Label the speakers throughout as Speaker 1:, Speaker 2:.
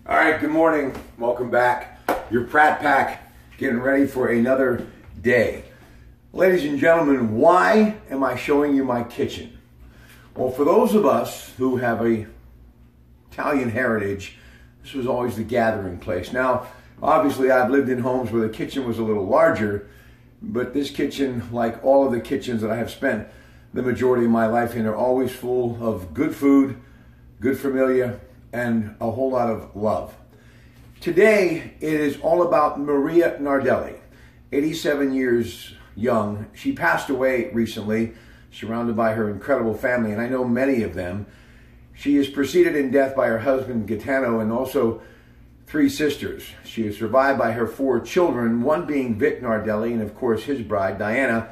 Speaker 1: All right, good morning. Welcome back. Your Pratt Pack getting ready for another day. Ladies and gentlemen, why am I showing you my kitchen? Well, for those of us who have a Italian heritage, this was always the gathering place. Now, obviously, I've lived in homes where the kitchen was a little larger, but this kitchen, like all of the kitchens that I have spent the majority of my life in, are always full of good food, good familia, and a whole lot of love. Today, it is all about Maria Nardelli, 87 years young. She passed away recently, surrounded by her incredible family, and I know many of them. She is preceded in death by her husband, Gaetano, and also 3 sisters. She is survived by her 4 children, one being Vic Nardelli, and of course his bride, Diana,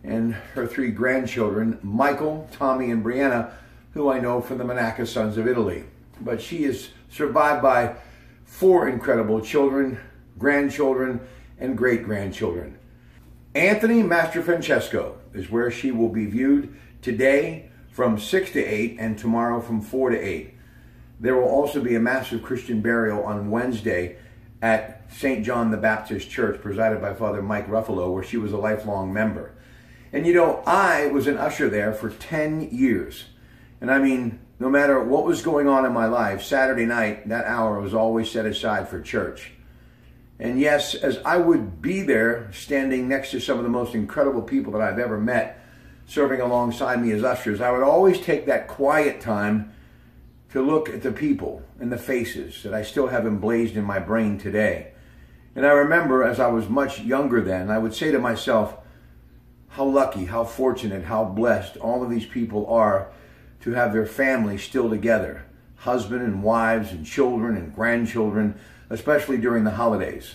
Speaker 1: and her 3 grandchildren, Michael, Tommy, and Brianna, who I know from the Monaca Sons of Italy. But she is survived by 4 incredible children, grandchildren, and great-grandchildren. Anthony Mastrofrancesco is where she will be viewed today from 6 to 8 and tomorrow from 4 to 8. There will also be a massive Christian burial on Wednesday at St. John the Baptist Church, presided by Father Mike Ruffalo, where she was a lifelong member. And you know, I was an usher there for 10 years. And I mean, no matter what was going on in my life, Saturday night, that hour was always set aside for church. And yes, as I would be there standing next to some of the most incredible people that I've ever met, serving alongside me as ushers, I would always take that quiet time to look at the people and the faces that I still have emblazoned in my brain today. And I remember as I was much younger then, I would say to myself, how lucky, how fortunate, how blessed all of these people are to have their family still together, husband and wives and children and grandchildren, especially during the holidays.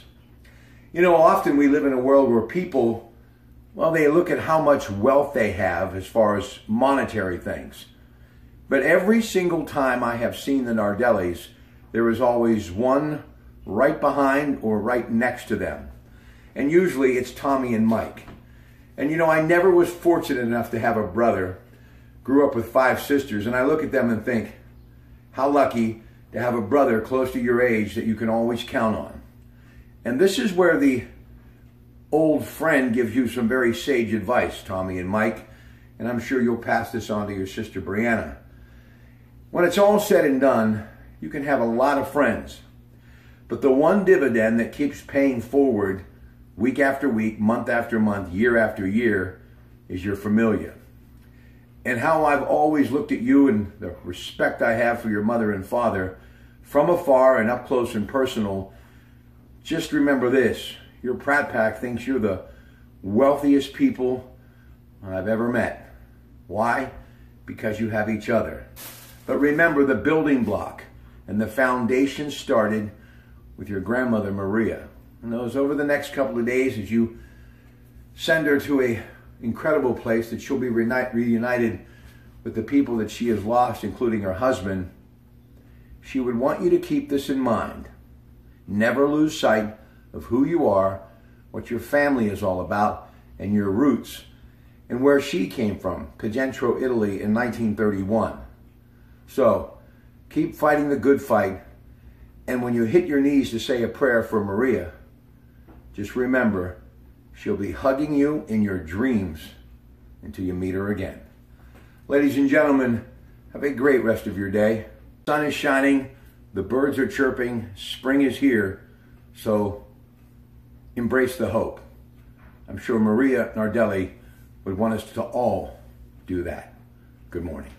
Speaker 1: You know, often we live in a world where people, well, they look at how much wealth they have as far as monetary things. But every single time I have seen the Nardellis, there is always one right behind or right next to them. And usually it's Tommy and Mike. And you know, I never was fortunate enough to have a brother. Grew up with 5 sisters, and I look at them and think, how lucky to have a brother close to your age that you can always count on. And this is where the old friend gives you some very sage advice, Tommy and Mike, and I'm sure you'll pass this on to your sister Brianna. When it's all said and done, you can have a lot of friends, but the one dividend that keeps paying forward week after week, month after month, year after year is your familia. And how I've always looked at you and the respect I have for your mother and father from afar and up close and personal. Just remember this, your Pratt Pack thinks you're the wealthiest people I've ever met. Why? Because you have each other. But remember, the building block and the foundation started with your grandmother, Maria. And those over the next couple of days, as you send her to a incredible place that she'll be reunited with the people that she has lost, including her husband, she would want you to keep this in mind. Never lose sight of who you are, what your family is all about, and your roots, and where she came from, Pagentro, Italy in 1931. So, keep fighting the good fight, and when you hit your knees to say a prayer for Maria, just remember, she'll be hugging you in your dreams until you meet her again. Ladies and gentlemen, have a great rest of your day. The sun is shining, the birds are chirping, spring is here, so embrace the hope. I'm sure Maria Nardelli would want us to all do that. Good morning.